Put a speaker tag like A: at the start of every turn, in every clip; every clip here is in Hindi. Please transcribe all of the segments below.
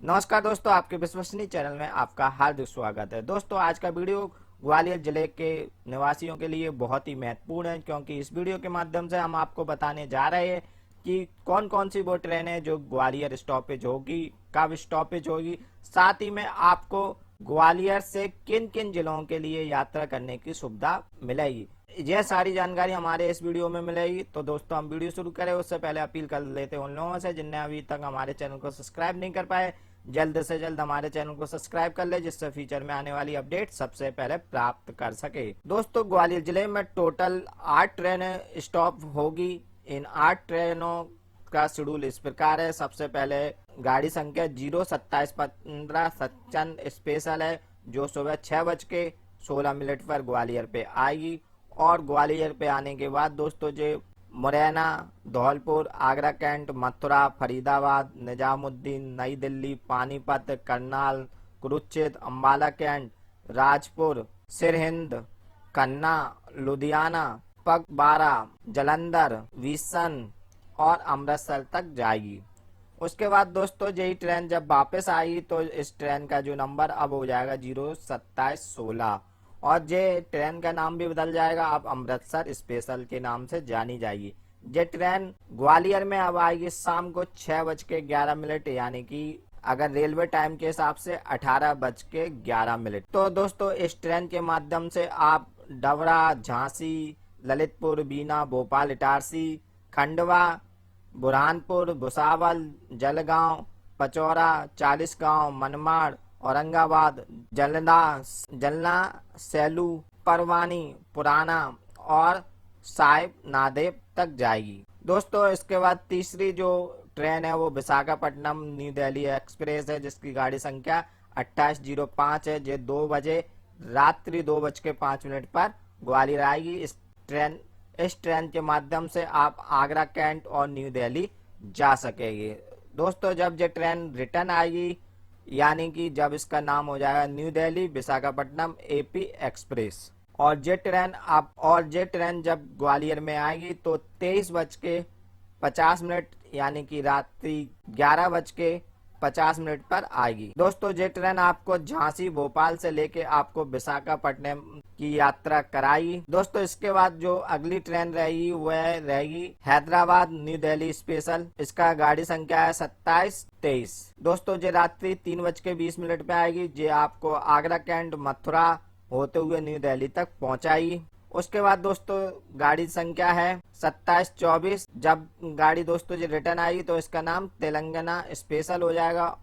A: नमस्कार दोस्तों, आपके विश्वसनीय चैनल में आपका हार्दिक स्वागत है। दोस्तों, आज का वीडियो ग्वालियर जिले के निवासियों के लिए बहुत ही महत्वपूर्ण है, क्योंकि इस वीडियो के माध्यम से हम आपको बताने जा रहे हैं कि कौन कौन सी वो ट्रेन है जो ग्वालियर स्टॉपेज होगी, कब स्टॉपेज होगी, साथ ही में आपको ग्वालियर से किन किन जिलों के लिए यात्रा करने की सुविधा मिलेगी। यह सारी जानकारी हमारे इस वीडियो में मिलेगी। तो दोस्तों, हम वीडियो शुरू करें उससे पहले अपील कर लेते हैं उन लोगों से जिनने अभी तक हमारे चैनल को सब्सक्राइब नहीं कर पाए, जल्द से जल्द हमारे चैनल को सब्सक्राइब कर ले, जिससे फ्यूचर में आने वाली अपडेट सबसे पहले प्राप्त कर सके। दोस्तों, ग्वालियर जिले में टोटल 8 ट्रेनें स्टॉप होगी। इन 8 ट्रेनों का शेड्यूल इस प्रकार है। सबसे पहले गाड़ी संख्या 02715 सच्चन स्पेशल है, जो सुबह 6:16 पर ग्वालियर पे आएगी। और ग्वालियर पे आने के बाद दोस्तों, जो मुरैना, धौलपुर, आगरा कैंट, मथुरा, फरीदाबाद, निजामुद्दीन, नई दिल्ली, पानीपत, करनाल, कुरुक्षेत्र, अम्बाला कैंट, राजपुर, सिरहिंद, खन्ना, लुधियाना, पगबारा, जालंधर, विसन और अमृतसर तक जाएगी। उसके बाद दोस्तों, यही ट्रेन जब वापस आई तो इस ट्रेन का जो नंबर अब हो जाएगा 02716 और ये ट्रेन का नाम भी बदल जाएगा, अब अमृतसर स्पेशल के नाम से जानी जाएगी। ये ट्रेन ग्वालियर में अब आएगी शाम को 6:11, यानी कि अगर रेलवे टाइम के हिसाब से 18:11। तो दोस्तों, इस ट्रेन के माध्यम से आप डबरा, झांसी, ललितपुर, बीना, भोपाल, इटारसी, खंडवा, बुरहानपुर, भुसावल, जलगांव, पचौरा, चालीसगांव, मनमाड़, औरंगाबाद, जलना, सेलू, परवानी, पुराना और साहिब नादेव तक जाएगी। दोस्तों, इसके बाद तीसरी जो ट्रेन है वो विशाखापट्टनम न्यू दिल्ली एक्सप्रेस है, जिसकी गाड़ी संख्या 2805 है। जो 2 बजे रात्रि 2:05 पर ग्वालियर आएगी। इस ट्रेन के माध्यम से आप आगरा कैंट और न्यू दिल्ली जा सकेंगे। दोस्तों, जब ये ट्रेन रिटर्न आएगी, यानी कि जब इसका नाम हो जाएगा new Delhi Visakhapatnam AP express, और ये ट्रेन जब ग्वालियर में आएगी तो 23:50 यानी कि रात्रि 11:50 पर आएगी। दोस्तों, ये ट्रेन आपको झांसी, भोपाल से लेके आपको विशाखापट्टनम की यात्रा कराएगी। दोस्तों, इसके बाद जो अगली ट्रेन रहेगी वह रहेगी हैदराबाद न्यू दिल्ली स्पेशल। इसका गाड़ी संख्या है 2723। दोस्तों, ये रात्रि 3:20 पे आएगी। ये आपको आगरा कैंट, मथुरा होते हुए न्यू दिल्ली तक पहुंचाएगी। उसके बाद दोस्तों, गाड़ी संख्या है 2724। जब गाड़ी दोस्तों जी रिटर्न आएगी तो इसका नाम तेलंगाना स्पेशल हो जाएगा।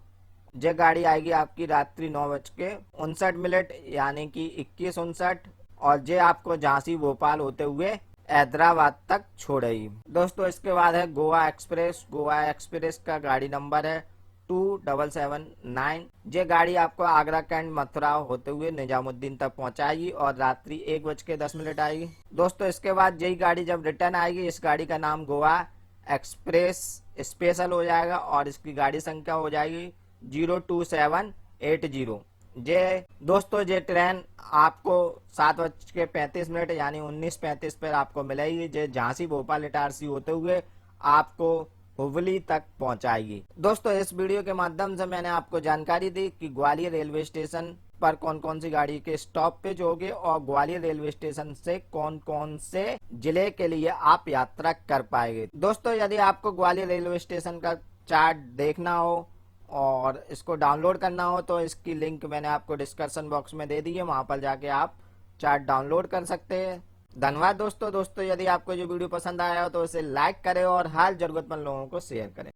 A: ये गाड़ी आएगी आपकी रात्रि 9:59 यानी कि 21:59, और ये आपको झांसी, भोपाल होते हुए हैदराबाद तक छोड़ेगी। दोस्तों, इसके बाद है गोवा एक्सप्रेस। गोवा एक्सप्रेस का गाड़ी नंबर है 2779। ये गाड़ी आपको आगरा कैंट, मथुरा होते हुए निजामुद्दीन तक पहुंचाएगी और रात्रि 1:10 आएगी। दोस्तों, इसके बाद यही गाड़ी जब रिटर्न आएगी, इस गाड़ी का नाम गोवा एक्सप्रेस स्पेशल हो जाएगा और इसकी गाड़ी संख्या हो जाएगी 02780। ये दोस्तों, ये ट्रेन आपको 7:35 यानी 19:35 पर आपको मिलेगी। ये झांसी, भोपाल, इटारसी होते हुए आपको हुबली तक पहुंचाएगी। दोस्तों, इस वीडियो के माध्यम से मैंने आपको जानकारी दी कि ग्वालियर रेलवे स्टेशन पर कौन कौन सी गाड़ी के स्टॉपेज होंगे और ग्वालियर रेलवे स्टेशन से कौन कौन से जिले के लिए आप यात्रा कर पाएंगे। दोस्तों, यदि आपको ग्वालियर रेलवे स्टेशन का चार्ट देखना हो और इसको डाउनलोड करना हो तो इसकी लिंक मैंने आपको डिस्क्रिप्शन बॉक्स में दे दी है, वहां पर जाके आप चार्ट डाउनलोड कर सकते हैं। धन्यवाद दोस्तों। यदि आपको जो वीडियो पसंद आया हो तो इसे लाइक करें और हर जरूरतमंद लोगों को शेयर करें।